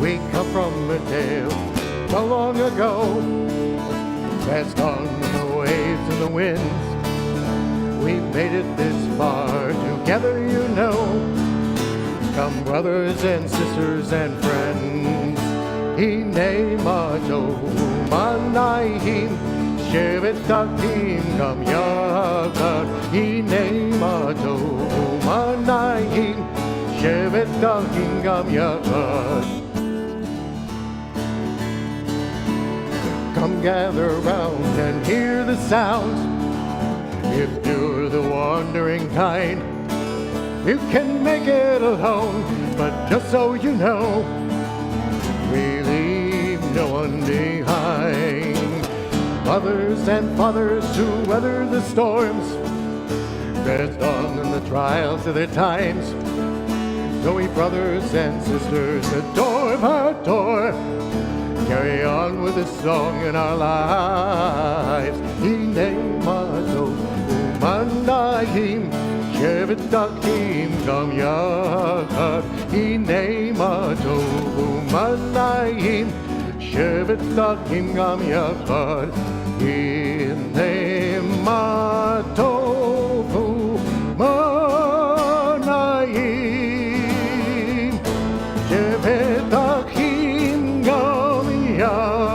We come from a tale so long ago, past on the waves and the winds. We made it this far together, you know. Come brothers and sisters and friends. Hinei mato manayim, shevet takim gam yachad. Hinei mato manayim, shevet takim gam yachad. Come gather round and hear the sounds. If you're the wandering kind, you can make it alone, but just so you know, we leave no one behind. Mothers and fathers who weather the storms, rest on in the trials of their times. Zoe brothers and sisters adore our door, carry on with a song in our lives. Hinei mato umanayim, shevet takim gam yachad. Hinei mato umanayim, shevet takim gam yachad. Hinei mato umanayim, shevet takim gam yachad.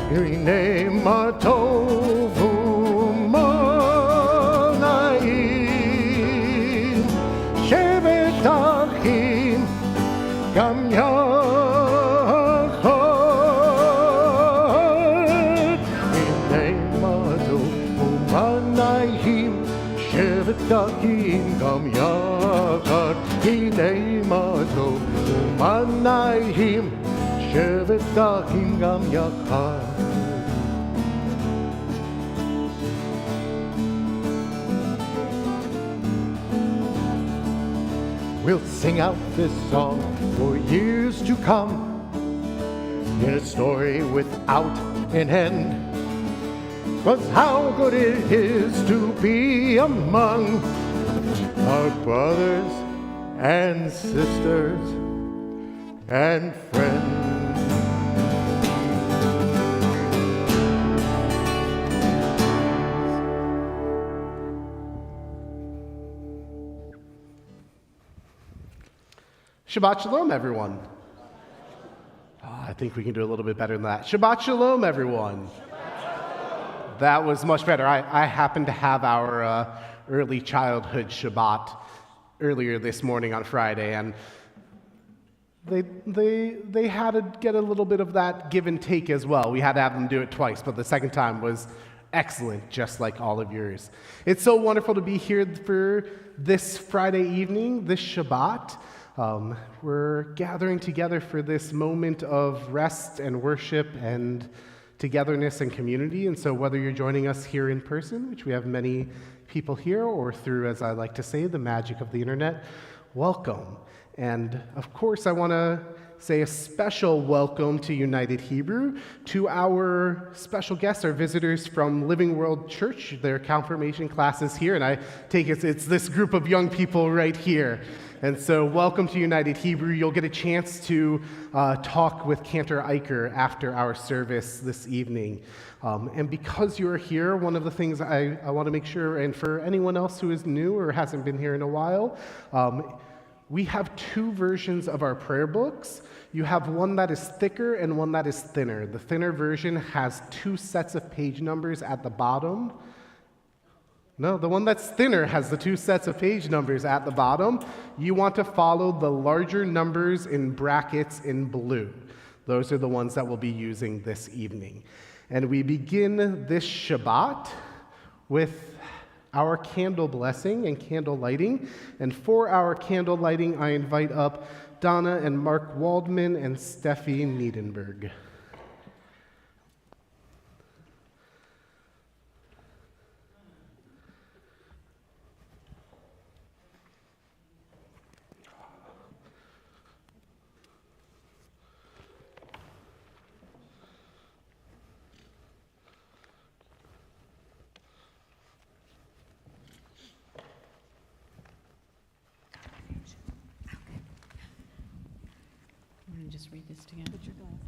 Hinei mato gam yachad. Hinei mato umanayim, shevet takim gam yachad. Hinei mato umanayim, shevet takim gam yachad. We'll sing out this song for years to come, in a story without an end. 'Cause how good it is to be among our brothers and sisters and friends. Shabbat Shalom, everyone. I think we can do a little bit better than that. Shabbat Shalom, everyone. That was much better. I happened to have our early childhood Shabbat earlier this morning on Friday, and they had to get a little bit of that give and take as well. We had to have them do it twice, but the second time was excellent, just like all of yours. It's so wonderful to be here for this Friday evening, this Shabbat. We're gathering together for this moment of rest and worship and togetherness and community. And so whether you're joining us here in person, which we have many people here, or through, as I like to say, the magic of the internet, welcome. And of course, I want to say a special welcome to United Hebrew, to our special guests, our visitors from Living World Church, their confirmation classes here. And I take it it's this group of young people right here. And so welcome to United Hebrew. You'll get a chance to talk with Cantor Eicher after our service this evening. And because you're here, one of the things I want to make sure, and for anyone else who is new or hasn't been here in a while, we have two versions of our prayer books. You have one that is thicker and one that is thinner. The thinner version has two sets of page numbers at the bottom. No, the one that's thinner has the two sets of page numbers at the bottom. You want to follow the larger numbers in brackets in blue. Those are the ones that we'll be using this evening. And we begin this Shabbat with our candle blessing and candle lighting. And for our candle lighting, I invite up Donna and Mark Waldman and Steffi Niedenberg. me just read this together. Put your glasses.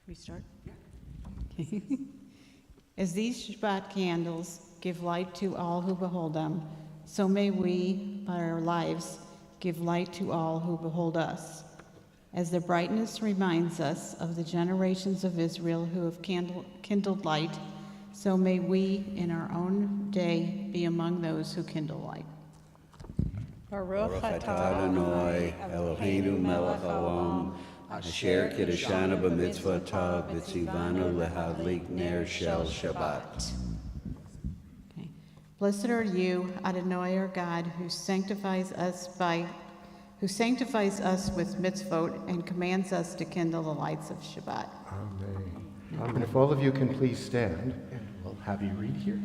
We start? Yeah. As these Shabbat candles give light to all who behold them, so may we, by our lives, give light to all who behold us. As the brightness reminds us of the generations of Israel who have kindled light, so may we in our own day be among those who kindle light. Baruch atah Adonai Eloheinu melech haolam, asher kiddushanu b'mitzvotav v'tzivanu lehadlik ner shel Shabbat. Okay. Blessed are you, Adonai our God, who sanctifies us with mitzvot and commands us to kindle the lights of Shabbat. Amen. And if all of you can please stand. And we'll have you read here.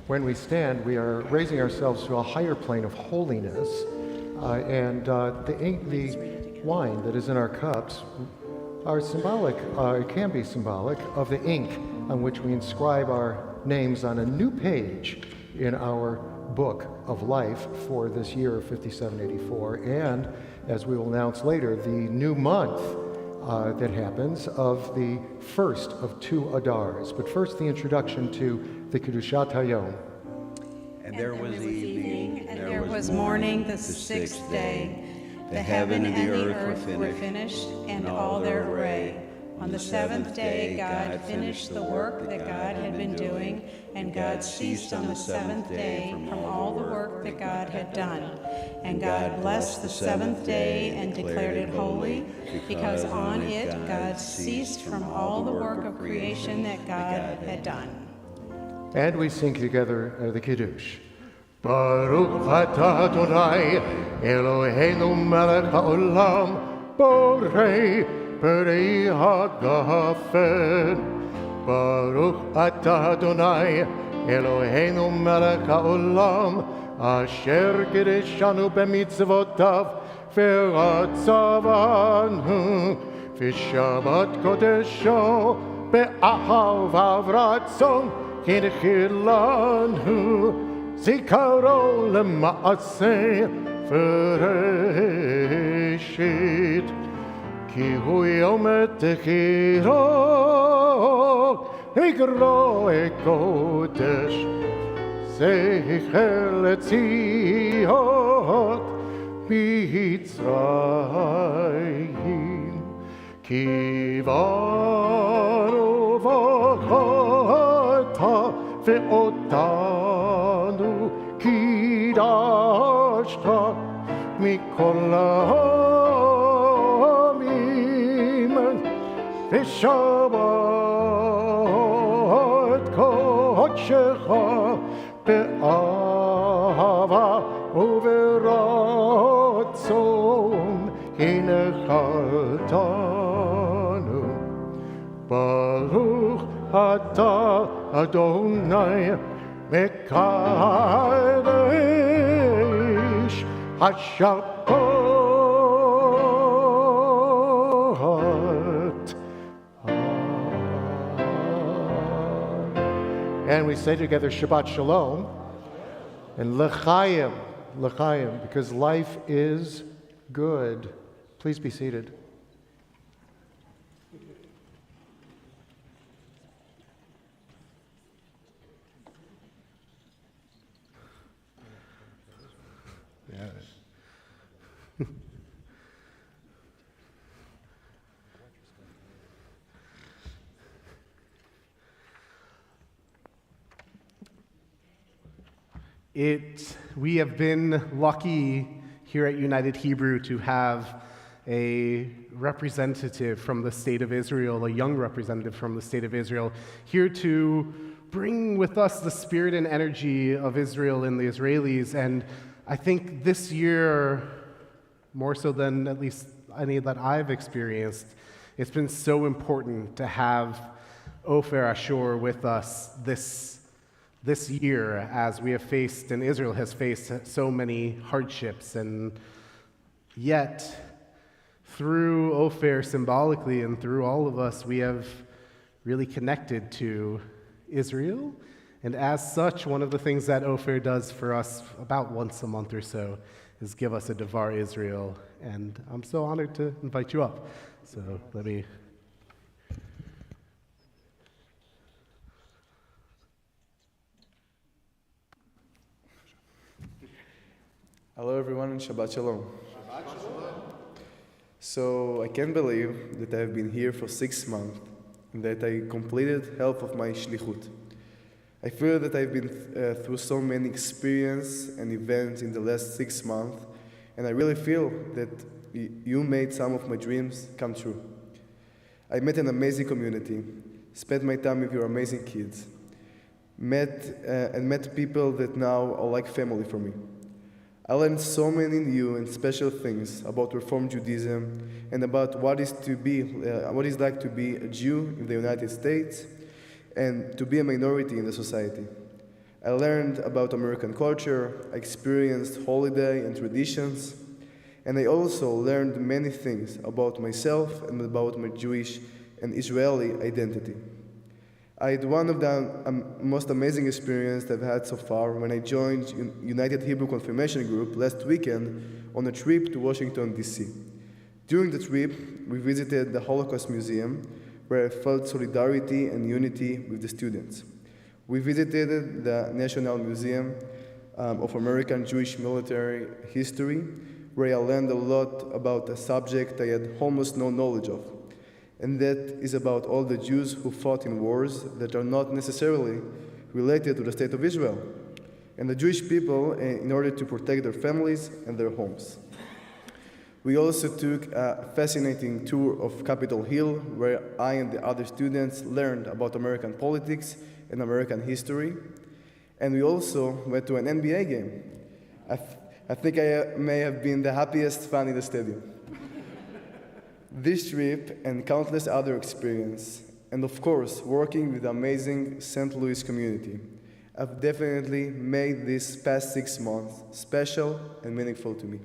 When we stand, we are raising ourselves to a higher plane of holiness, and the wine that is in our cups are symbolic, it can be symbolic, of the ink on which we inscribe our names on a new page in our book of life for this year of 5784, and, as we will announce later, the new month that happens of the first of 2 Adars. But first, the introduction to the Kedushat Hayom. And there was evening, and there was morning the 6th day. The heaven and the earth were finished, and all their array. On the 7th day God finished the work that God had been doing, and God ceased on the 7th day from all the work that God had done. And God blessed the 7th day and declared it holy, because on it God ceased from all the work of creation that God had done. And we sing together the Kiddush. Baruch atah Adonai Eloheinu melech haolam, borei perei hagafen. Baruch atah Adonai Eloheinu melech haolam, asher kiddushanu b'mitzvotav v'ratzavanu v'shabbat kodesho be'ahavav ratzon kinchilanu zikaro lema'aseh v'reshit ki hu yom techiro hikro kodesh zecher letziot mitzrayim kivanu v'chata ve'otanu kidashta mikol ha'amim v'shabbat kodshecha be'ahava u'v'ratzon hinechaltanu. Baruch atah Adonai mekadesh haShabbat. And we say together Shabbat Shalom and L'chaim, L'chaim, because life is good. Please be seated. We have been lucky here at United Hebrew to have a representative from the state of Israel, a young representative from the state of Israel, here to bring with us the spirit and energy of Israel and the Israelis. And I think this year, more so than at least any that I've experienced, it's been so important to have Ofer Ashur with us this year, as we have faced and Israel has faced so many hardships. And yet, through Ofer symbolically and through all of us, we have really connected to Israel And as such, one of the things that Ofer does for us about once a month or so is give us a Devar Israel. And I'm so honored to invite you up. So let me... Hello everyone, and Shabbat Shalom. So I can't believe that I've been here for 6 months and that I completed half of my shlichut. I feel that I've been through so many experiences and events in the last 6 months, and I really feel that you made some of my dreams come true. I met an amazing community, spent my time with your amazing kids, met people that now are like family for me. I learned so many new and special things about Reform Judaism and about what it's like to be a Jew in the United States and to be a minority in the society. I learned about American culture, I experienced holiday and traditions, and I also learned many things about myself and about my Jewish and Israeli identity. I had one of the most amazing experiences I've had so far when I joined United Hebrew Confirmation Group last weekend on a trip to Washington, D.C. During the trip, we visited the Holocaust Museum, where I felt solidarity and unity with the students. We visited the National Museum of American Jewish Military History, where I learned a lot about a subject I had almost no knowledge of. And that is about all the Jews who fought in wars that are not necessarily related to the state of Israel, and the Jewish people in order to protect their families and their homes. We also took a fascinating tour of Capitol Hill, where I and the other students learned about American politics and American history. And we also went to an NBA game. I think I may have been the happiest fan in the stadium. This trip and countless other experiences, and of course, working with the amazing St. Louis community, have definitely made these past 6 months special and meaningful to me.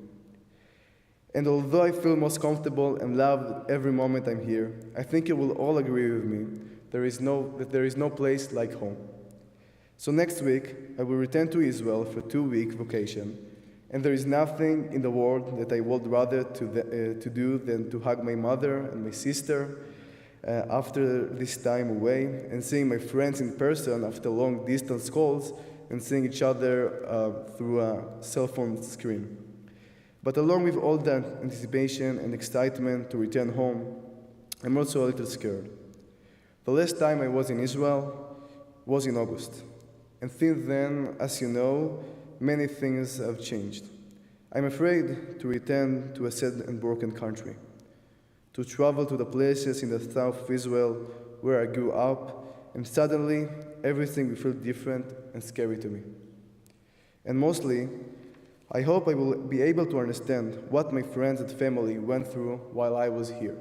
And although I feel most comfortable and loved every moment I'm here, I think you will all agree with me that there is no place like home. So next week, I will return to Israel for a 2-week vacation, and there is nothing in the world that I would rather to do than to hug my mother and my sister after this time away, and seeing my friends in person after long distance calls and seeing each other through a cell phone screen. But along with all that anticipation and excitement to return home, I'm also a little scared. The last time I was in Israel was in August, and since then, as you know, many things have changed. I'm afraid to return to a sad and broken country, to travel to the places in the south of Israel where I grew up, and suddenly everything will feel different and scary to me. And mostly, I hope I will be able to understand what my friends and family went through while I was here.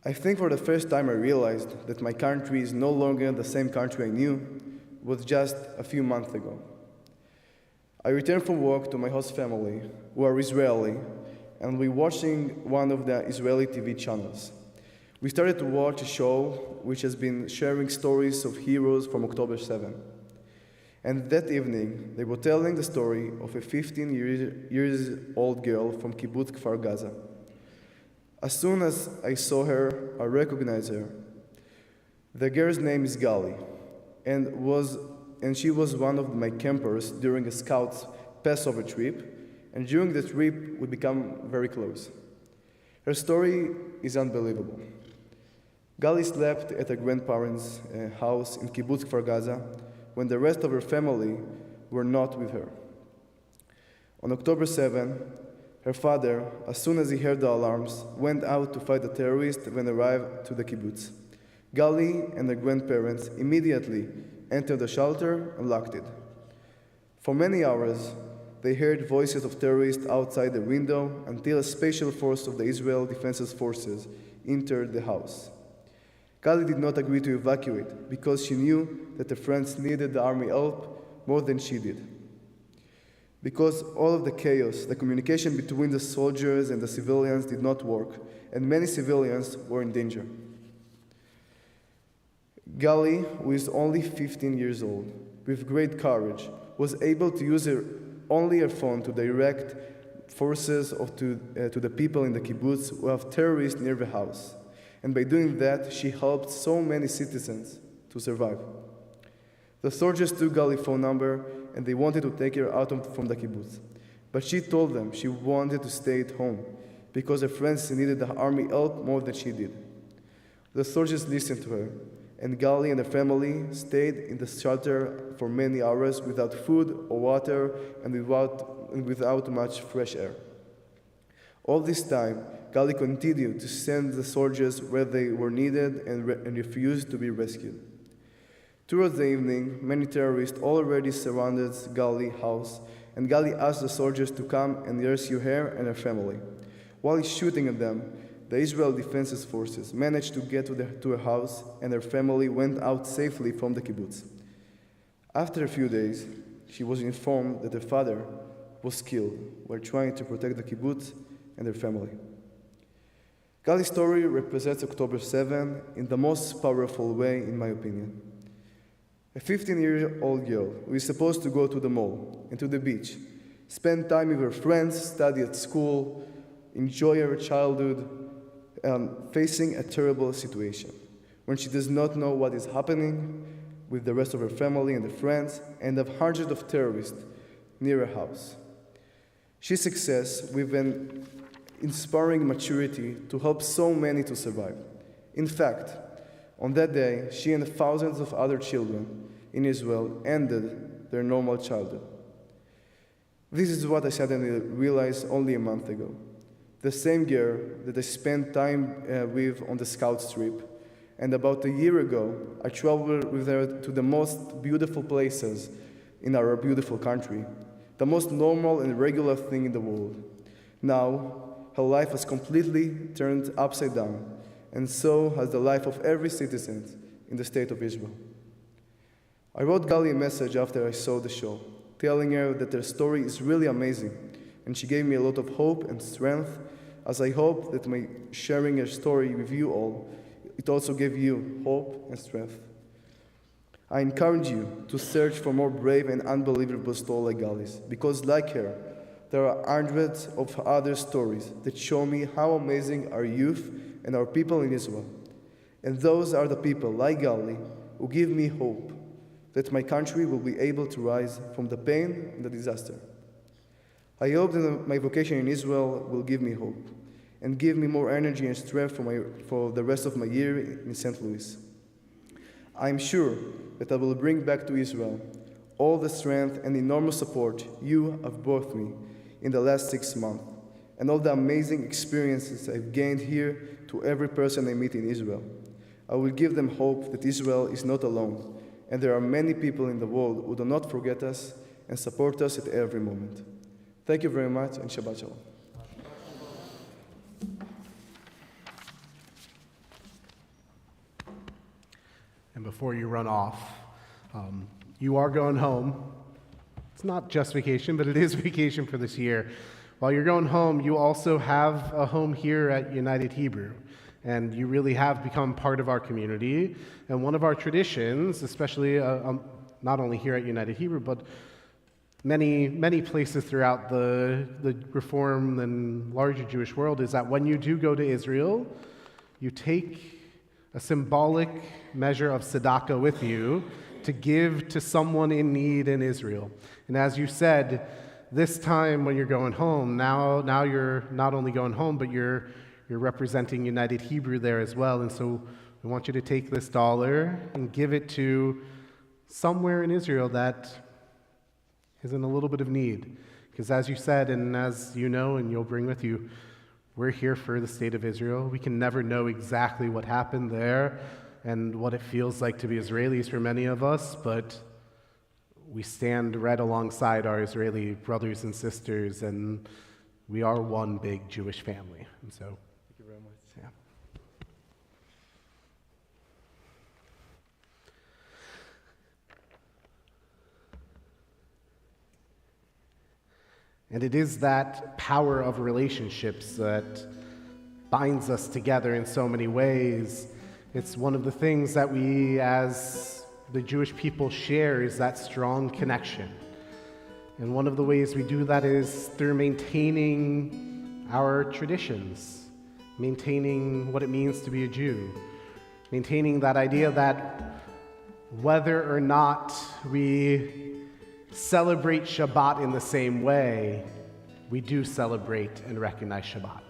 I think for the first time I realized that my country is no longer the same country I knew was just a few months ago. I returned from work to my host family, who are Israeli, and we're watching one of the Israeli TV channels. We started to watch a show which has been sharing stories of heroes from October 7. And that evening, they were telling the story of a 15-year-old girl from Kibbutz Kfar Gaza. As soon as I saw her, I recognized her. The girl's name is Gali, and she was one of my campers during a Scouts Passover trip, and during the trip, we became very close. Her story is unbelievable. Gali slept at her grandparents' house in Kibbutz Kfar Gaza when the rest of her family were not with her. On October 7, her father, as soon as he heard the alarms, went out to fight the terrorists when arrived to the kibbutz. Gali and her grandparents immediately entered the shelter and locked it. For many hours, they heard voices of terrorists outside the window until a special force of the Israel Defense Forces entered the house. Gali did not agree to evacuate because she knew that her friends needed the army help more than she did. Because all of the chaos, the communication between the soldiers and the civilians did not work, and many civilians were in danger. Gali, who is only 15 years old, with great courage, was able to use only her phone to direct forces to the people in the kibbutz who have terrorists near the house. And by doing that, she helped so many citizens to survive. The soldiers took Gali's phone number and they wanted to take her out from the kibbutz. But she told them she wanted to stay at home because her friends needed the army help more than she did. The soldiers listened to her, and Gali and her family stayed in the shelter for many hours without food or water and without much fresh air. All this time, Gali continued to send the soldiers where they were needed and refused to be rescued. Towards the evening, many terrorists already surrounded Gali's house, and Gali asked the soldiers to come and rescue her and her family. While shooting at them, the Israel Defense Forces managed to get to her house, and her family went out safely from the kibbutz. After a few days, she was informed that her father was killed while trying to protect the kibbutz and her family. Gali's story represents October 7 in the most powerful way, in my opinion. A 15-year-old girl who is supposed to go to the mall and to the beach, spend time with her friends, study at school, enjoy her childhood, facing a terrible situation when she does not know what is happening with the rest of her family and her friends, and have hundreds of terrorists near her house. She succeeds with an inspiring maturity to help so many to survive. In fact, on that day, she and thousands of other children in Israel ended their normal childhood. This is what I suddenly realized only a month ago. The same girl that I spent time with on the Scouts trip, and about a year ago, I traveled with her to the most beautiful places in our beautiful country, the most normal and regular thing in the world. Now, her life has completely turned upside down, and so has the life of every citizen in the state of Israel. I wrote Gali a message after I saw the show, telling her that her story is really amazing, and she gave me a lot of hope and strength, as I hope that my sharing her story with you all, it also gave you hope and strength. I encourage you to search for more brave and unbelievable stories like Gali's, because like her, there are hundreds of other stories that show me how amazing our youth and our people in Israel. And those are the people like Gali who give me hope that my country will be able to rise from the pain and the disaster. I hope that my vocation in Israel will give me hope and give me more energy and strength for the rest of my year in St. Louis. I am sure that I will bring back to Israel all the strength and enormous support you have brought me in the last 6 months, and all the amazing experiences I've gained here to every person I meet in Israel. I will give them hope that Israel is not alone, and there are many people in the world who do not forget us and support us at every moment. Thank you very much, and Shabbat Shalom. And before you run off, you are going home. It's not just vacation, but it is vacation for this year. While you're going home, you also have a home here at United Hebrew. And you really have become part of our community. And one of our traditions, especially not only here at United Hebrew, but many places throughout the Reform and larger Jewish world, is that when you do go to Israel, you take a symbolic measure of tzedakah with you to give to someone in need in Israel. And as you said, this time when you're going home, now you're not only going home, but you're representing United Hebrew there as well. And so we want you to take this dollar and give it to somewhere in Israel that is in a little bit of need. Because as you said, and as you know, and you'll bring with you, we're here for the state of Israel. We can never know exactly what happened there and what it feels like to be Israelis for many of us, but we stand right alongside our Israeli brothers and sisters, and we are one big Jewish family. And so, thank you very much. Yeah. And it is that power of relationships that binds us together in so many ways. It's one of the things that we as the Jewish people share is that strong connection. And one of the ways we do that is through maintaining our traditions, maintaining what it means to be a Jew, maintaining that idea that whether or not we celebrate Shabbat in the same way, we do celebrate and recognize Shabbat.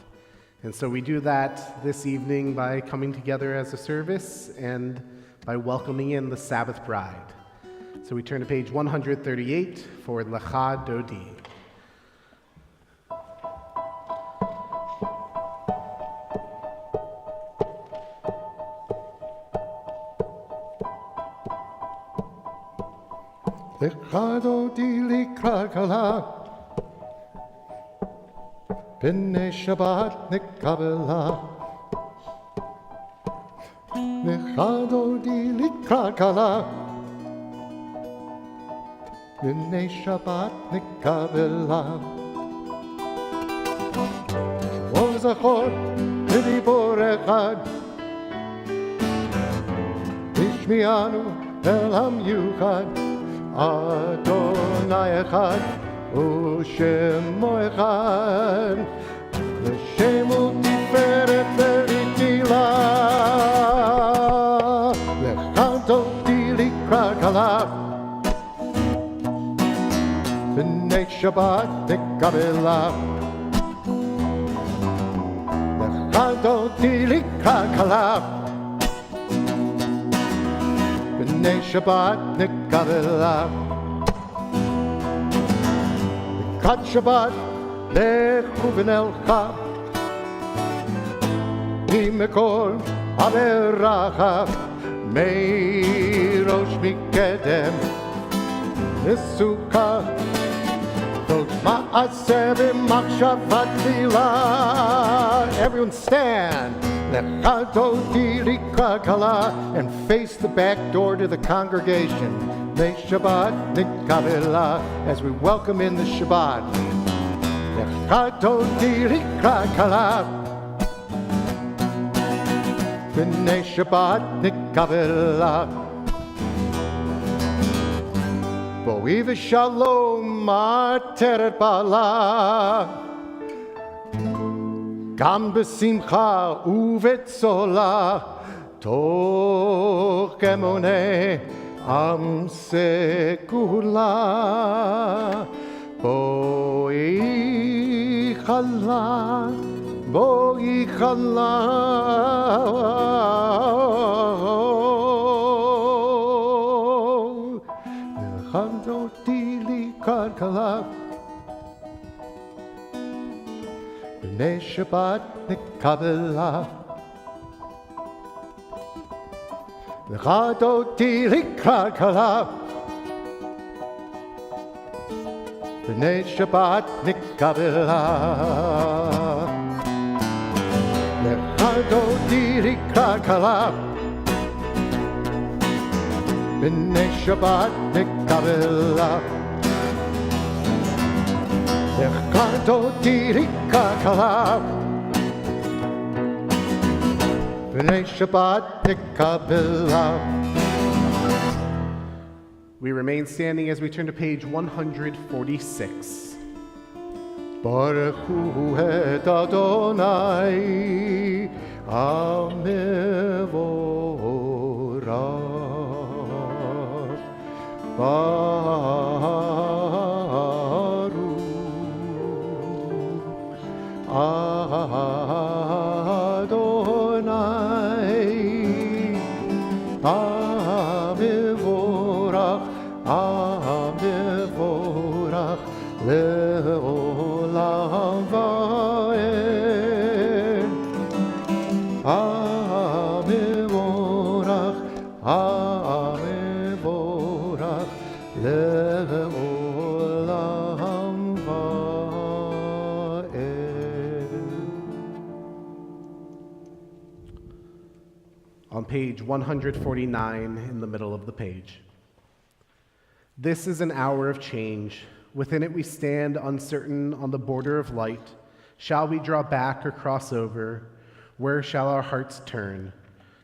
And so we do that this evening by coming together as a service and by welcoming in the Sabbath bride. So we turn to page 138 for Lecha Dodi. Lecha Dodi likra kala, B'nei Shabbat nikabela. Lecha Dodi likra kala, B'nei Shabbat nikabela. O zachor b'dibor echad, Ishmianu el hamyuchad, Adonai echad, U'shemo echad, L'shem u'tiferet ve'itila. Lecha Dodi likra kala, B'nei Shabbat nikabela. Lecha Dodi likra kala, B'nei Shabbat nikabela. Kat Shabbat lechu v'nelcha, Mimekol averacha, Meirosh mikedem Nesuka, Tot ma'aseh v'machshavat tefillah. Everyone stand. Lecha Dodi likra kala, and face the back door to the congregation. B'nei Shabbat nikabela, as we welcome in the Shabbat. Lecha Dodi likra kala, B'nei Shabbat nikabela. Bo'י ושלום עטרת בעלה, גם בשמחה ובצולה, תוך אמוני עם סגולה. בואי חלה, בואי חלה, Lecha Dodi likra kala, B'nei Shabbat nikabela. Lecha Dodi likra kala, B'nei Shabbat nikabela. Lecha Dodi likra kala, B'nei Shabbat nikabela. Lecha Dodi likra kala, B'nei Shabbat nikabela. We remain standing as we turn to page 146. Baruch hu et Adonai HaMevorach. Baruch Adonai HaMevorach, HaMevorach le'olam va'ed. HaMevorach, HaMevorach le'olam va'ed. On page 149 in the middle of the page. This is an hour of change. Within it we stand uncertain on the border of light. Shall we draw back or cross over? Where shall our hearts turn?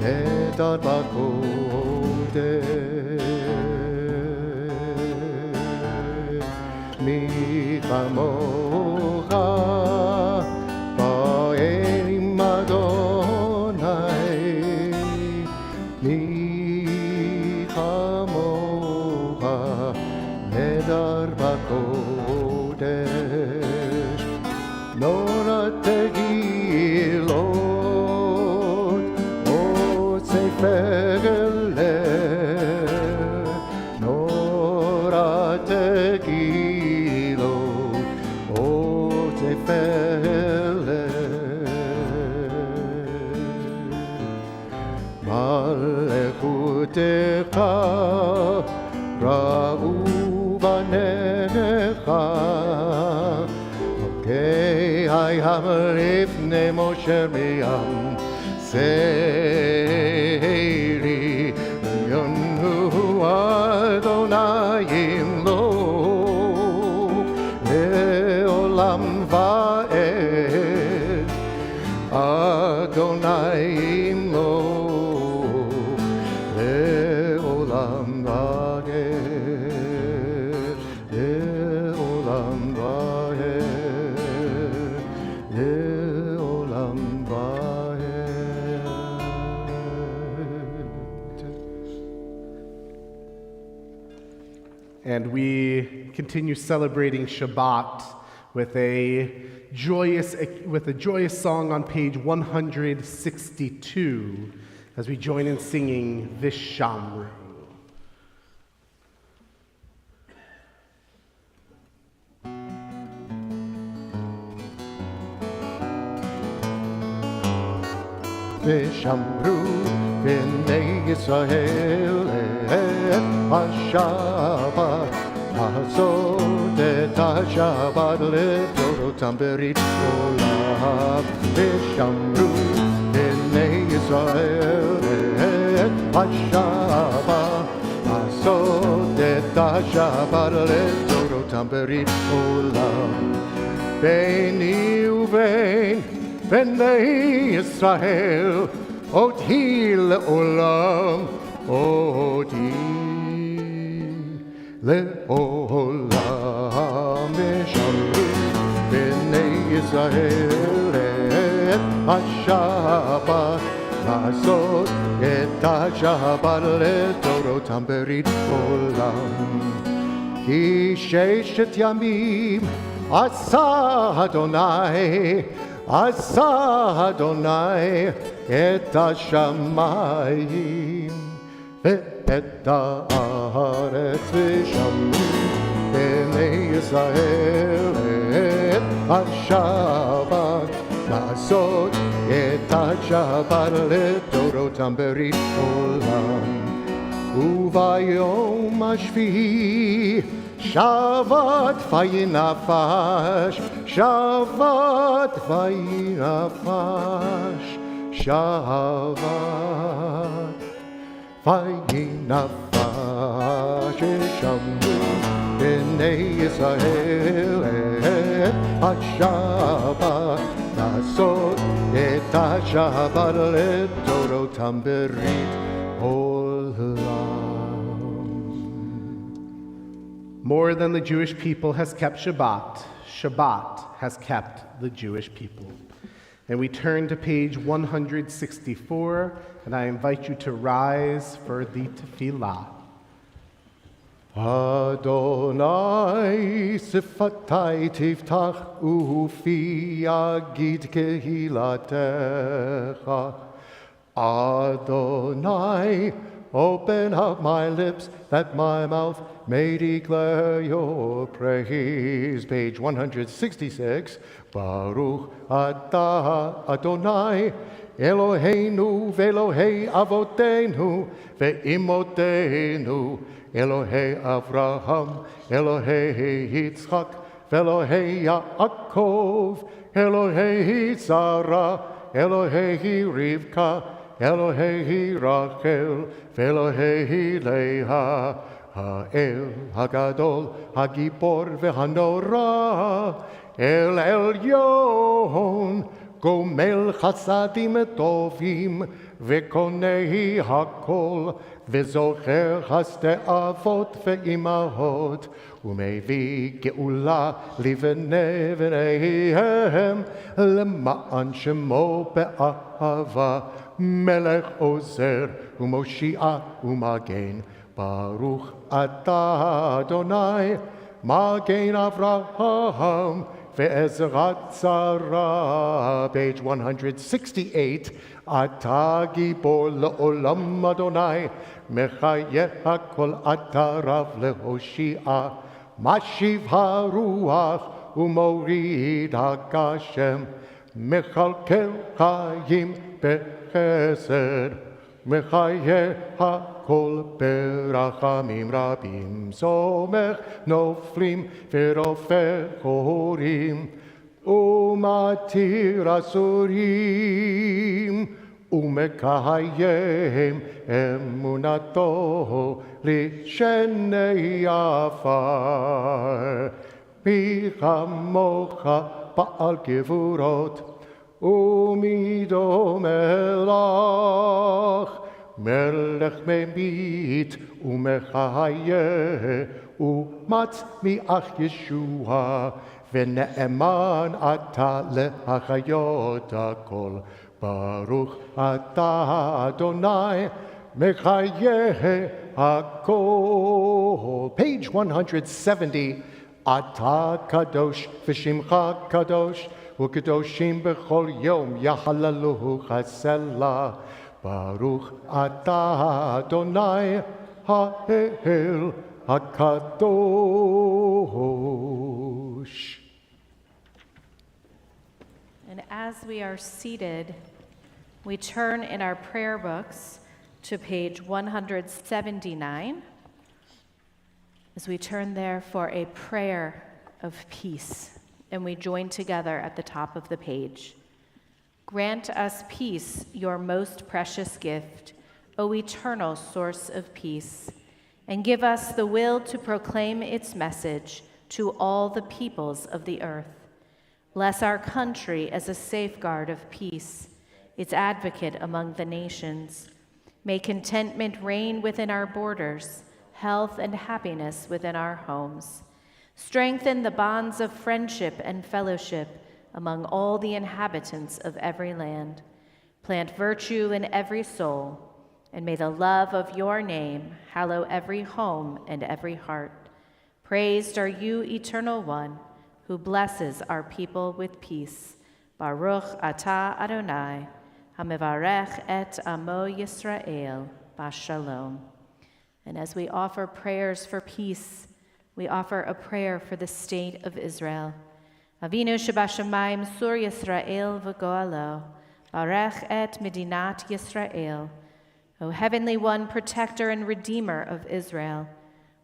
נדר בקודש. מי כמוך באלים אדוני, מי כמוך נדר בקודש. נורא תהילות עושי פלא, נורא תהילות עושי פלא. מלכותך ראו בניך, מלכי הים לפני משה מים, סיירי יונו אדוני ימלוך לעולם ועד, אדוני ימלוך לעולם ועד, לעולם ועד, לעולם ועד. And we continue celebrating Shabbat with a joyous song on page 162 as we join in singing Vishamru. ושמרו בני ישראל את השבת, לעשות את השבת לדורותם ברית עולם. ושמרו בני ישראל את השבת, לעשות את השבת לדורותם ברית עולם. ביני ובין בני ישראל אותי לעולם, אותי לעולם. ושמרו בני ישראל את השבת, לעשות את השבת לדורותם ברית עולם. כי ששת ימים עשה אדוני, עשה אדוני את השמיים ואת הארץ. ושמרו בני ישראל את השבת, לעשות את השבת לדורותם ברית עולם. וביום השביעי שבת וינפש, שבת וינפש, שבת וינפש. ושמרו בני ישראל את השבת, לעשות את השבת לדורותם ברית עולם. More than the Jewish people has kept Shabbat, Shabbat has kept the Jewish people. And we turn to page 164, and I invite you to rise for the tefillah. Adonai sifatai tiftach ufi yagid kehilatecha. Adonai, open up my lips that my mouth may declare your praise. Page 166. Baruch atah Adonai, Eloheinu ve'Elohei avotenu ve'imotenu, Elohei Avraham, Elohei Yitzchak, ve'Elohei Yaakov, Elohei Sarah, Elohei Rivka, Elohei Rachel, ve'Elohei Leah, Ha'el Hagadol, Hagibor ve'Hanora, El Elyon, Gomel Chasadim Tovim, וקונה הכל, וזוכר חסדי אבות ואימהות, ומביא גאולה לבני בניהם, למען שמו באהבה, מלך עוזר ומושיע ומגן. ברוך אתה אדוני, מגן אברהם, ועזרת שרה. Page 168. אתה גיבור לעולם אדוני, מחיה הכל אתה רב להושיע, משיב הרוח ומוריד הגשם, מכלכל חיים בחסד, מחיה הכל ברחמים רבים, סומך נופלים ורופא חורים, ומתיר אסורים, ומקיים אמונתו לשני עפר. מי כמוך בעל גבורות, ומי דומה לך, מלך ממית ומחיה, ומצמיח ישועה, ונאמן אתה להחיות הכל. ברוך אתה אדוני, מחיה הכל. Page 170. אתה קדוש ושמך קדוש, וקדושים בכל יום יחללוך הסלע. ברוך אתה אדוני האל הקדוש. And as we are seated, we turn in our prayer books to page 179, as we turn there for a prayer of peace, and we join together at the top of the page. Grant us peace, your most precious gift, O eternal source of peace, and give us the will to proclaim its message to all the peoples of the earth. Bless our country as a safeguard of peace, its advocate among the nations. May contentment reign within our borders, health and happiness within our homes. Strengthen the bonds of friendship and fellowship among all the inhabitants of every land. Plant virtue in every soul, and may the love of your name hallow every home and every heart. Praised are you, Eternal One, who blesses our people with peace. Baruch atah Adonai, hamevarech et amo Yisrael, bashalom. And as we offer prayers for peace, we offer a prayer for the state of Israel. Avinu shebashamayim sur Yisrael v'goalo, barech et medinat Yisrael. O Heavenly One, protector and redeemer of Israel,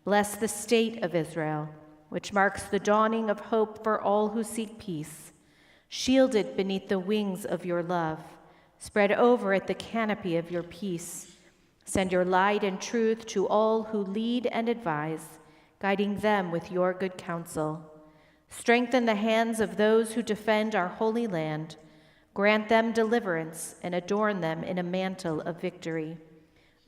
bless the state of Israel, which marks the dawning of hope for all who seek peace. Shield it beneath the wings of your love. Spread over it the canopy of your peace. Send your light and truth to all who lead and advise, guiding them with your good counsel. Strengthen the hands of those who defend our holy land. Grant them deliverance and adorn them in a mantle of victory.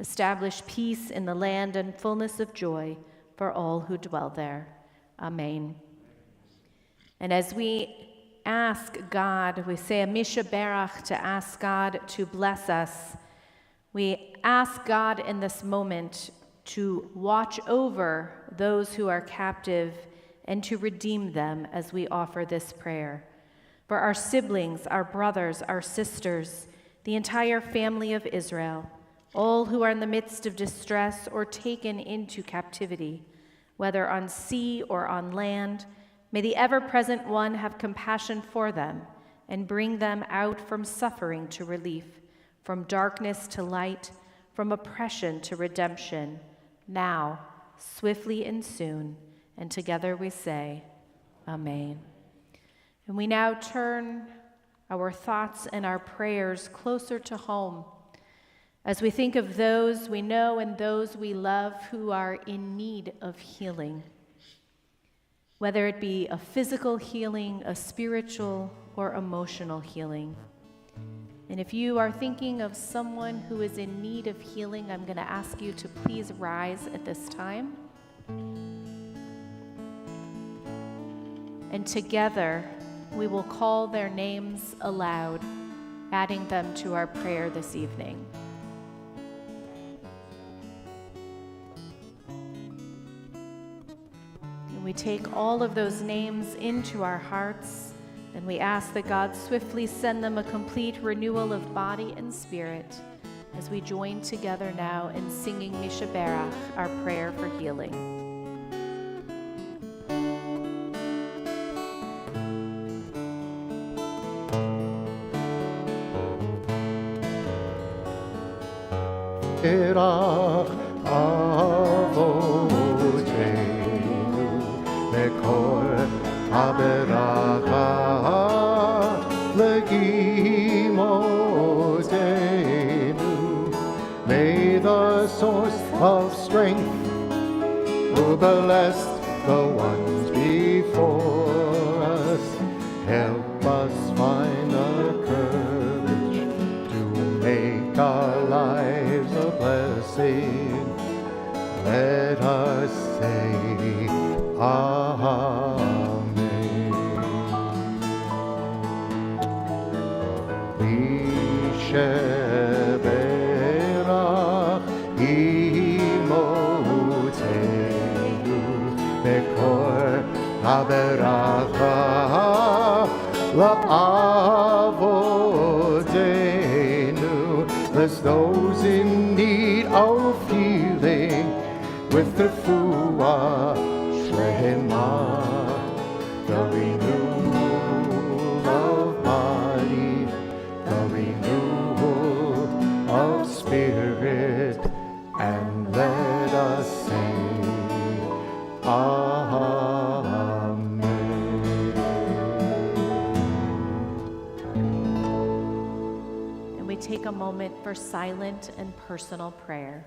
Establish peace in the land and fullness of joy for all who dwell there. Amen. And as we ask God, we say a Misha Berach to ask God to bless us. We ask God in this moment to watch over those who are captive and to redeem them as we offer this prayer. For our siblings, our brothers, our sisters, the entire family of Israel, all who are in the midst of distress or taken into captivity, whether on sea or on land, may the ever-present One have compassion for them and bring them out from suffering to relief, from darkness to light, from oppression to redemption, now, swiftly and soon. And together we say, Amen. And we now turn our thoughts and our prayers closer to home as we think of those we know and those we love who are in need of healing, whether it be a physical healing, a spiritual or emotional healing. And if you are thinking of someone who is in need of healing, I'm going to ask you to please rise at this time. And together, we will call their names aloud, adding them to our prayer this evening. And we take all of those names into our hearts, and we ask that God swiftly send them a complete renewal of body and spirit as we join together now in singing Mishaberach, our prayer for healing. Erach avoteinu mekor haberacha legimotenu. May the source of strength who bless the ones before us help us find the courage to make our lives a blessing. Let us say Amen. Misheberach imotenu bekor haberacha la'avodenu. Bless those in need of healing with the refuah shlema, the renewal of body, the renewal of spirit, and let us say Amen. And we take a moment for silent and personal prayer.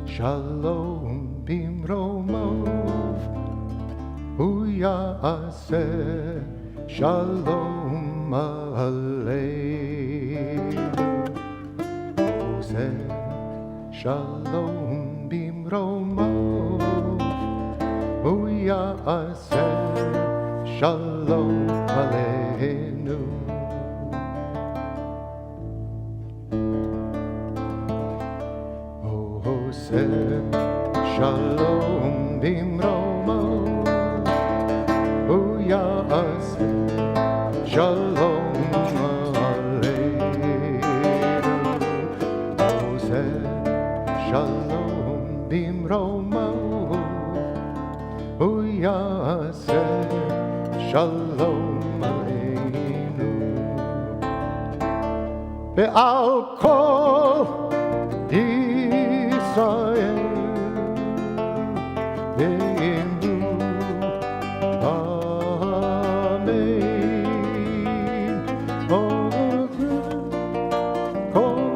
Shalom bimromov, uyaseh shalom aleinu. Shalom bimromov, uyaseh shalom aleinu. Shalom bimromov, uyaseh shalom aleinu. Shalom bimromov, uyaseh shalom aleinu. ועל כל ישראל ואמרו אמן. כל אמרו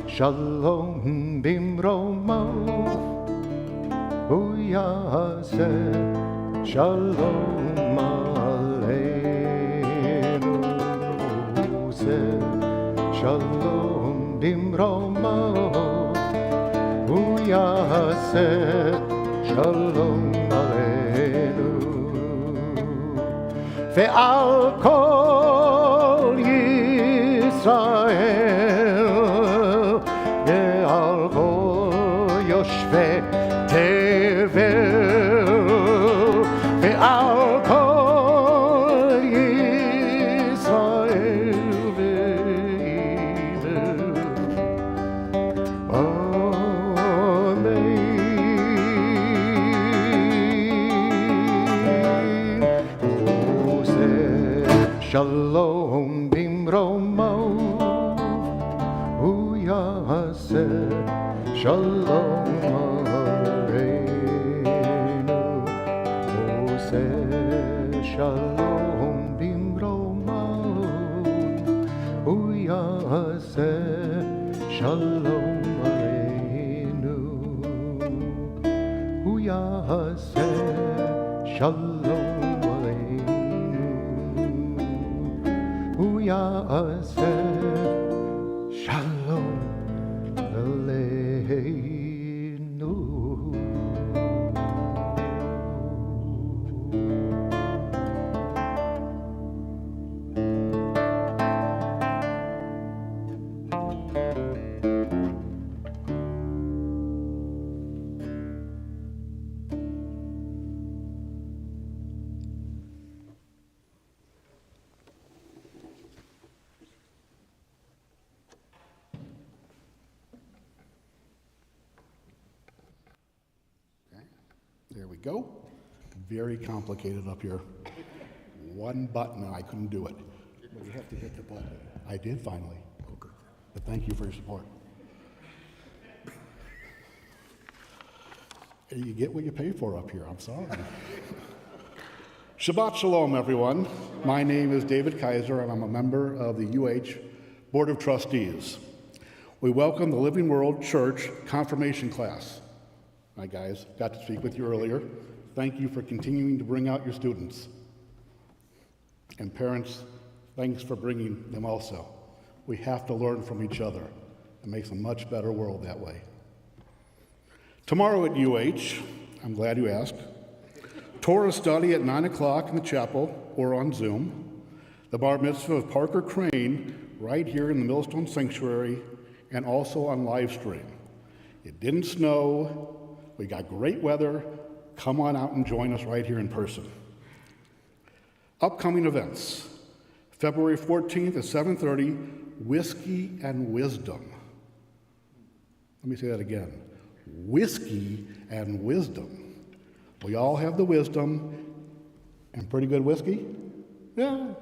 שלום במרומו הוא יעשה שלום עלינו הוא עושה שלום במרומו הוא יעשה שלום עלינו ועל כל ישראל ועל כל יושבי תבל ועל כל ישראל אמן. עושה שלום במרומו הוא יעשה שלום עלינו עושה שלום במרומו הוא יעשה שלום עלינו הוא יעשה שלום עלינו הוא יעשה שלום עלינו. There we go. Very complicated up here. One button, and I couldn't do it. Well, you have to hit the button. I did finally. Oh, good. But thank you for your support. You get what you pay for up here. I'm sorry. Shabbat Shalom, everyone. My name is David Kaiser, and I'm a member of the UH Board of Trustees. We welcome the Living World Church confirmation class. Hi, guys. Got to speak with you earlier. Thank you for continuing to bring out your students. And parents, thanks for bringing them also. We have to learn from each other. It makes a much better world that way. Tomorrow at UH, I'm glad you asked, Torah study at 9 o'clock in the chapel or on Zoom, the bar mitzvah of Parker Crane right here in the Millstone Sanctuary and also on live stream. It didn't snow. We got great weather. Come on out and join us right here in person. Upcoming events. February 14th at 7:30, Whiskey and Wisdom. Let me say that again. Whiskey and Wisdom. We all have the wisdom and pretty good whiskey? Yeah.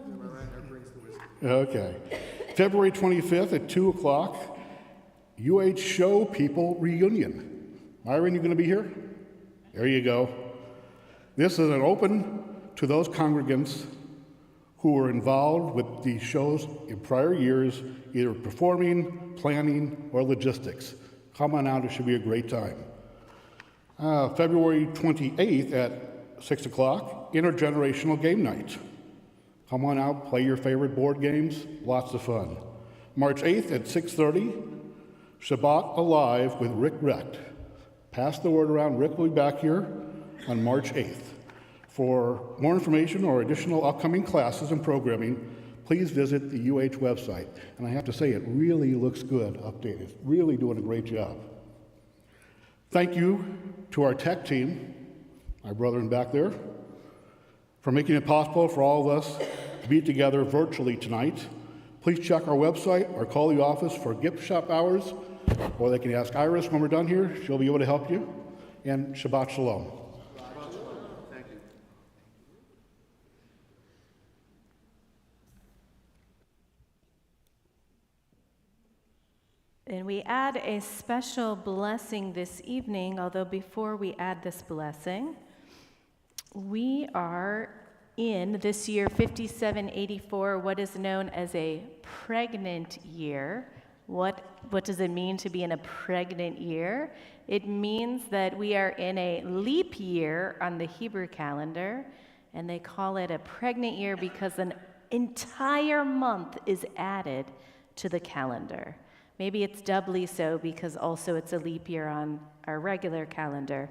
Okay. February 25th at 2 o'clock, UH Show People Reunion. Myron, you going to be here? There you go. This is an open to those congregants who were involved with these shows in prior years, either performing, planning, or logistics. Come on out, it should be a great time. February 28th at 6 o'clock, Intergenerational Game Night. Come on out, play your favorite board games, lots of fun. March 8th at 6:30, Shabbat Alive with Rick Recht. Pass the word around. Rick will be back here on March 8th. For more information or additional upcoming classes and programming, please visit the UH website. And I have to say, it really looks good updated. It's really doing a great job. Thank you to our tech team, my brethren back there, for making it possible for all of us to be together virtually tonight. Please check our website or call the office for gift shop hours, or they can ask Iris when we're done here. She'll be able to help you. And Shabbat Shalom. And we add a special blessing this evening, although before we add this blessing, we are in this year 5784, what is known as a pregnant year. What does it mean to be in a pregnant year? It means that we are in a leap year on the Hebrew calendar, and they call it a pregnant year because an entire month is added to the calendar. Maybe it's doubly so because also it's a leap year on our regular calendar.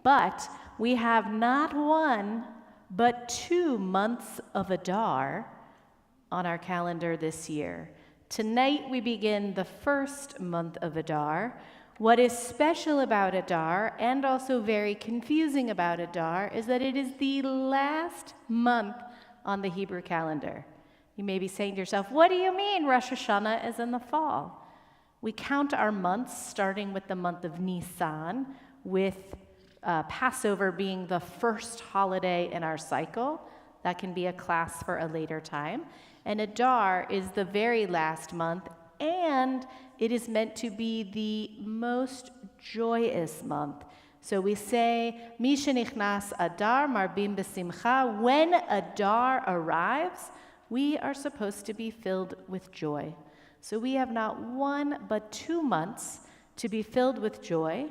But we have not one, but 2 months of Adar on our calendar this year. Tonight we begin the first month of Adar. What is special about Adar, and also very confusing about Adar, is that it is the last month on the Hebrew calendar. You may be saying to yourself, what do you mean Rosh Hashanah is in the fall? We count our months starting with the month of Nisan, with Passover being the first holiday in our cycle. That can be a class for a later time. And Adar is the very last month, and it is meant to be the most joyous month. So we say, Mi shenichnas Adar marbim b'simcha. When Adar arrives, we are supposed to be filled with joy. So we have not 1 but 2 months to be filled with joy.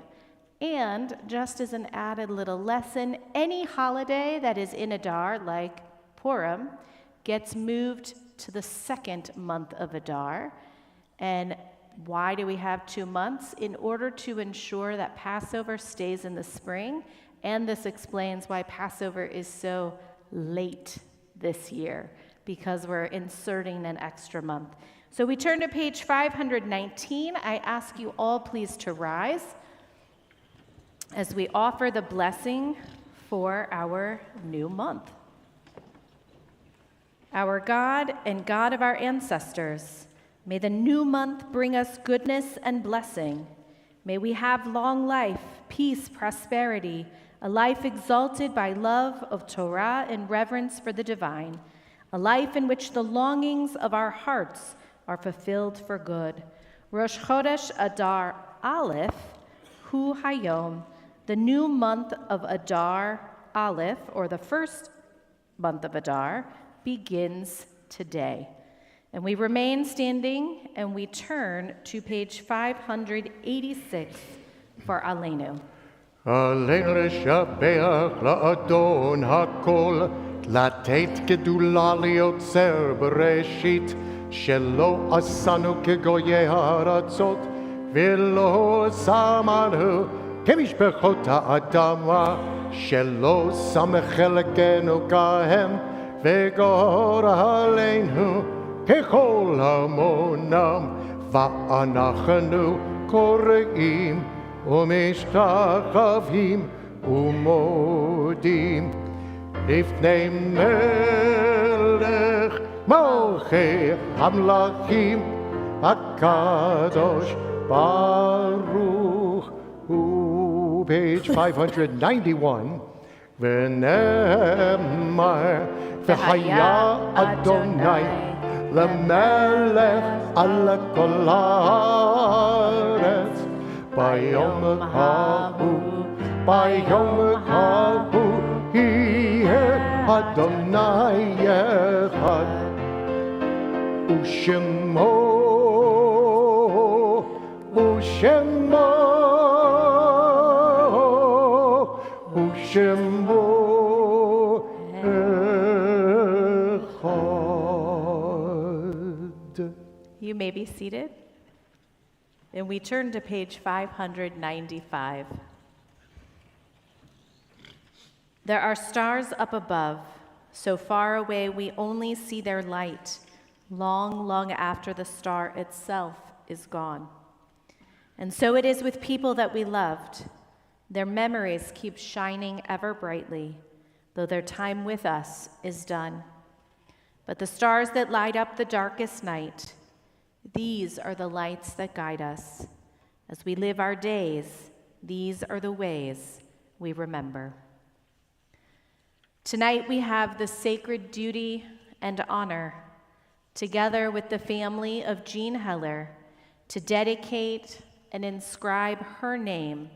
And just as an added little lesson, any holiday that is in Adar, like Purim, gets moved to the 2nd month of Adar. And why do we have 2 months? In order to ensure that Passover stays in the spring. And this explains why Passover is so late this year, because we're inserting an extra month. So we turn to page 519. I ask you all please to rise as we offer the blessing for our new month. Our God and God of our ancestors, may the new month bring us goodness and blessing. May we have long life, peace, prosperity, a life exalted by love of Torah and reverence for the divine, a life in which the longings of our hearts are fulfilled for good. Rosh Chodesh Adar Aleph, Hu Hayom, the new month of Adar Aleph, or the first month of Adar, begins today. And we remain standing, and we turn to page 586 for Aleinu. Aleinu לשבח לאדון הכל, לתת גדולה ליוצר בראשית, שלא עשנו כגויי הארצות, ולא שמנו כמשפחות האדמה, שלא שם חלקנו כהם, וגור עלינו ככל המונם, ואנחנו קוראים ומשתחווים ומודים לפני מלך מלכי המלכים הקדוש ברוך הוא. Page 591. ונאמר והיה אדוני למלך על כל הארץ ביום ההוא יהיה אדוני אחד ושמו אחד. You may be seated. And we turn to page 595. There are stars up above, so far away we only see their light, long, long after the star itself is gone. And so it is with people that we loved. Their memories keep shining ever brightly, though their time with us is done. But the stars that light up the darkest night, these are the lights that guide us. As we live our days, these are the ways we remember. Tonight we have the sacred duty and honor, together with the family of Jean Heller, to dedicate and inscribe her name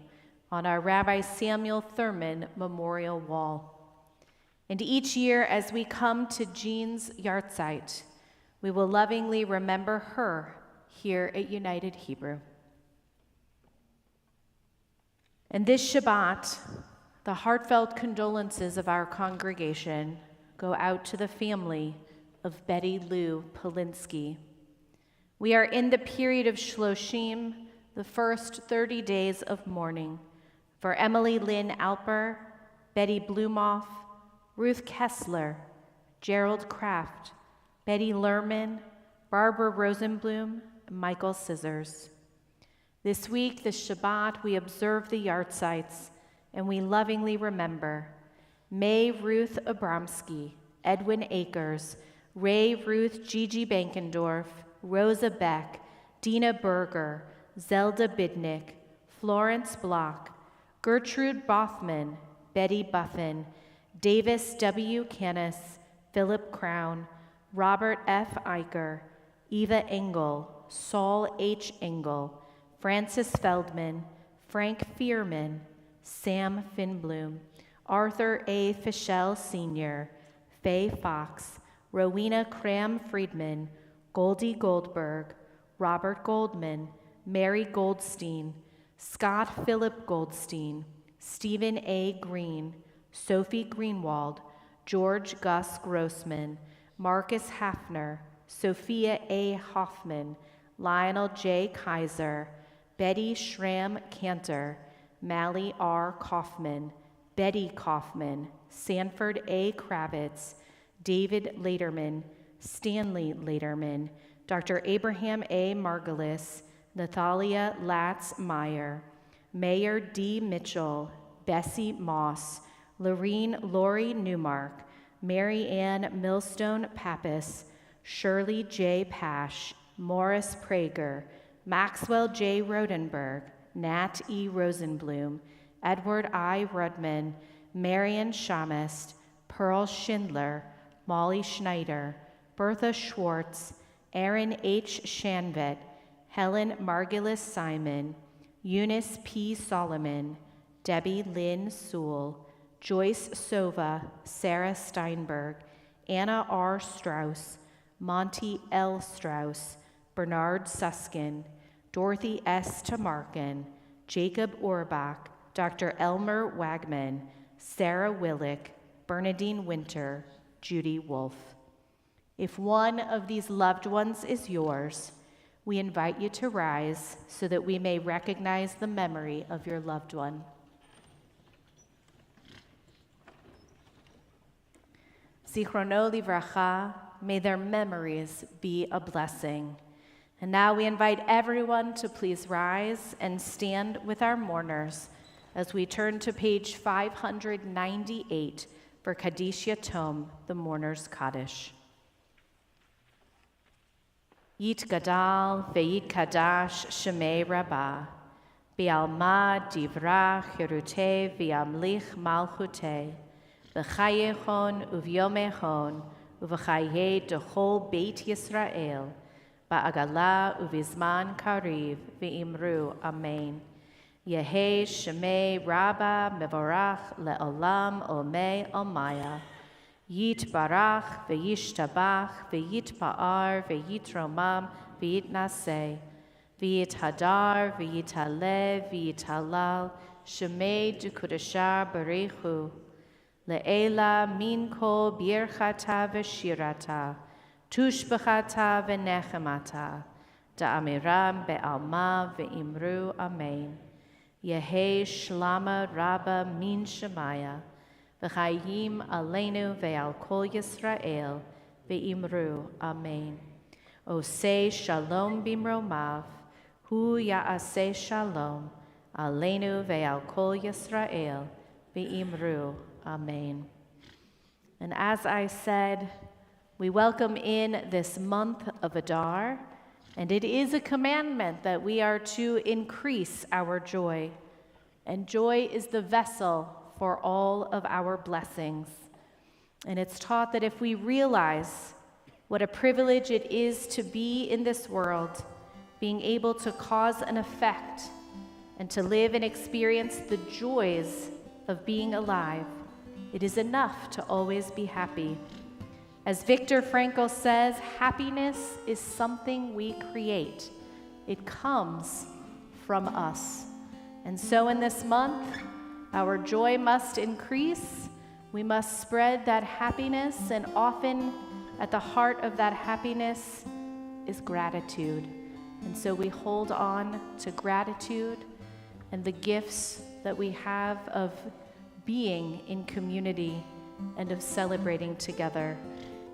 on our Rabbi Samuel Thurman Memorial Wall. And each year, as we come to Jean's yahrzeit, we will lovingly remember her here at United Hebrew. And this Shabbat, the heartfelt condolences of our congregation go out to the family of Betty Lou Polinsky. We are in the period of Shloshim, the first 30 days of mourning, for Emily Lynn Alper, Betty Blumoff, Ruth Kessler, Gerald Kraft, Betty Lerman, Barbara Rosenblum, and Michael Scissors. This week, this Shabbat, we observe the yahrzeits, and we lovingly remember May Ruth Abramsky, Edwin Akers, Ray Ruth Gigi Bankendorf, Rosa Beck, Dina Berger, Zelda Bidnick, Florence Block, Gertrude Bothman, Betty Buffin, Davis W. Canis, Philip Crown, Robert F. Eicher, Eva Engel, Saul H. Engel, Francis Feldman, Frank Fearman, Sam Finbloom, Arthur A. Fischel Sr., Faye Fox, Rowena Cram Friedman, Goldie Goldberg, Robert Goldman, Mary Goldstein, Scott Philip Goldstein, Stephen A. Green, Sophie Greenwald, George Gus Grossman, Marcus Hafner, Sophia A. Hoffman, Lionel J. Kaiser, Betty Schramm Cantor, Mally R. Kaufman, Betty Kaufman, Sanford A. Kravitz, David Laderman, Stanley Laderman, Dr. Abraham A. Margulis, Nathalia Latz Meyer, Mayor D. Mitchell, Bessie Moss, Lori Newmark, Mary Ann Millstone Pappas, Shirley J. Pash, Morris Prager, Maxwell J. Rodenberg, Nat E. Rosenblum, Edward I. Rudman, Marion Shamist, Pearl Schindler, Molly Schneider, Bertha Schwartz, Aaron H. Shanvet, Helen Margulis Simon, Eunice P. Solomon, Debbie Lynn Sewell, Joyce Sova, Sarah Steinberg, Anna R. Strauss, Monty L. Strauss, Bernard Suskin, Dorothy S. Tamarkin, Jacob Orbach, Dr. Elmer Wagman, Sarah Willick, Bernadine Winter, Judy Wolfe. If one of these loved ones is yours, we invite you to rise so that we may recognize the memory of your loved one. Zichrono livracha, may their memories be a blessing. And now we invite everyone to please rise and stand with our mourners as we turn to page 598 for Kaddish Yatom, the Mourner's Kaddish. Yit Gadal ve'yit Kadash Shemei Rabbah, Bi'alma Divrach Hirute V'yamlich Malchute, V'chayechon Uvyomechon, Uv'chaye Dechol Beit Yisrael, Ba'agala Uvizman Kariv V'imru Amen. Yehei Shemei Rabba Mevorach Le'olam Omei Omaya. Yit Barach V'yishtabach V'yit Pa'ar V'yit Romam V'yit Naseh V'yit Hadar V'yit Halev V'yit Halal Shemei Dukudashar Barechu Le'ela Minko Birchata V'shirata Tushbechata V'nechemata Da'amiram Be'alma V'imru Amen. Yehei Shlama Rabba Min Shemaya V'chayim Aleinu Ve'al Kol Yisrael Ve'imru Amen. Osei Shalom Bimromav Hu Ya'aseh Shalom Aleinu Ve'al Kol Yisrael Ve'imru Amen. And as I said, We welcome in this month of Adar, and it is a commandment that we are to increase our joy. And joy is the vessel for all of our blessings. And it's taught that if we realize what a privilege it is to be in this world, being able to cause an effect and to live and experience the joys of being alive, it is enough to always be happy. As Viktor Frankl says, happiness is something we create. It comes from us. And so in this month, our joy must increase. We must spread that happiness, and often at the heart of that happiness is gratitude. And so we hold on to gratitude and the gifts that we have of being in community and of celebrating together.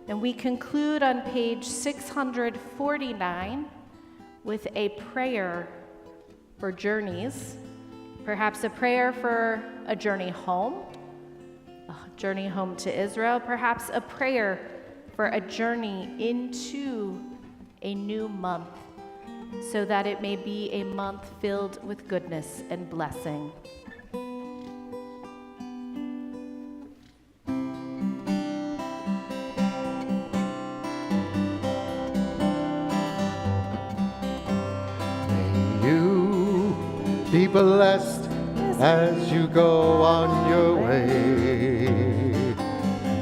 And we conclude on page 649 with a prayer for journeys, perhaps a prayer for a journey home to Israel, perhaps a prayer for a journey into a new month, so that it may be a month filled with goodness and blessing. Be blessed as you go on your way.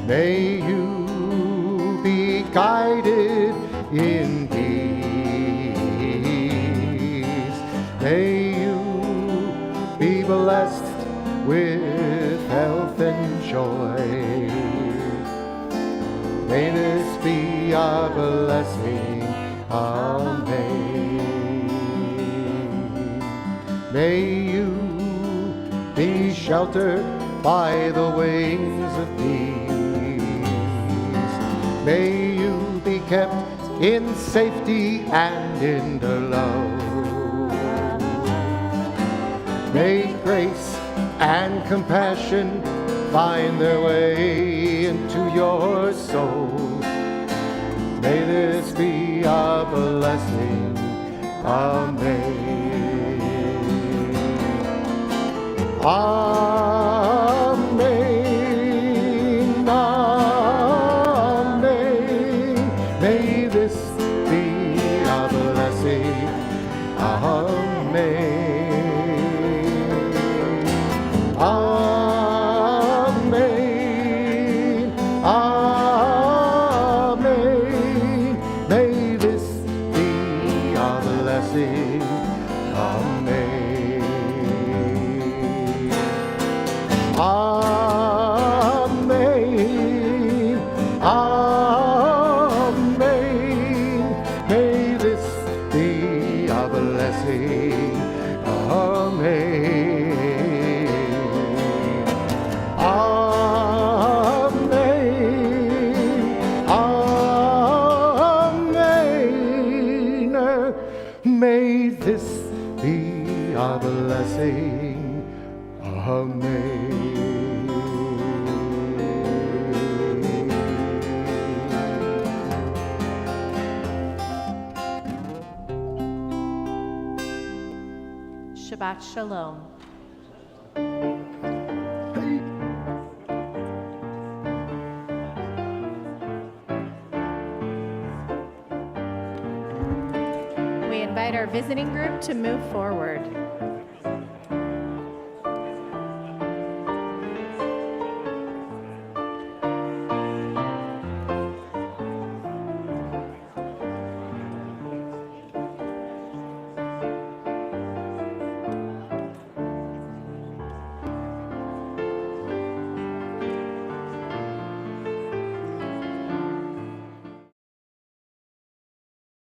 May you be guided in peace. May you be blessed with health and joy. May this be our blessing. Amen. May you be sheltered by the wings of peace. May you be kept in safety and in the love. May grace and compassion find their way into your soul. May this be our blessing. Amen. Amen, amen. May this be our blessing. Amen. Amen, amen. May this be our blessing. Amen. Amen, amen. May this be our blessing. Amen. Amen, amen. May this be our blessing. Amen. Shabbat Shalom. We invite our visiting group to move forward.